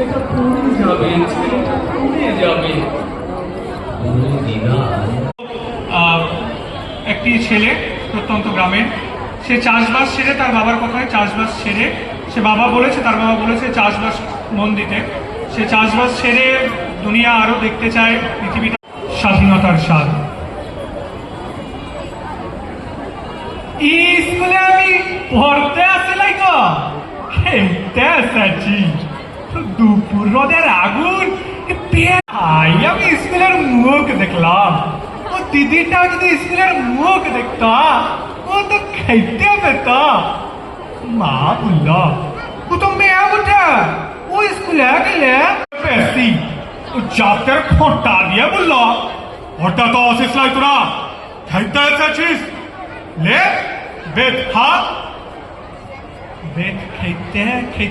ছেলেটা পড়ে যাবে, ছেলেটা পড়ে যাবে। একটি ছেলে প্রত্যন্ত গ্রামের, সে চাষবাস ছেড়ে, তার বাবার কথায় চাষবাস ছেড়ে, সে বাবা বলেছে, তার বাবা বলেছে চাষবাস মন দিতে, সে চাষবাস ছেড়ে দুনিয়া আরো দেখতে চায়, পৃথিবীটা স্বাধীনতার স্বাদ। স্কুলে আমি পড়তে আসিলাই তো খেলতে এসেছি, দুপুর রোদের আগুন আমি স্কুলের মুখ দেখলাম। ও দিদিটা যদি স্কুলের মুখ দেখতো, ও তো খেতে পেত। মা বলল, ও তো মেয়ে উঠে, ও স্কুলে গেলে বেশি ও জাতের খোঁটা দিয়ে বলল, ওটা তো অশেষ লাই, তোরা খাইতে এসেছিস, লে বেদ খা। বেদ খেতে খেতে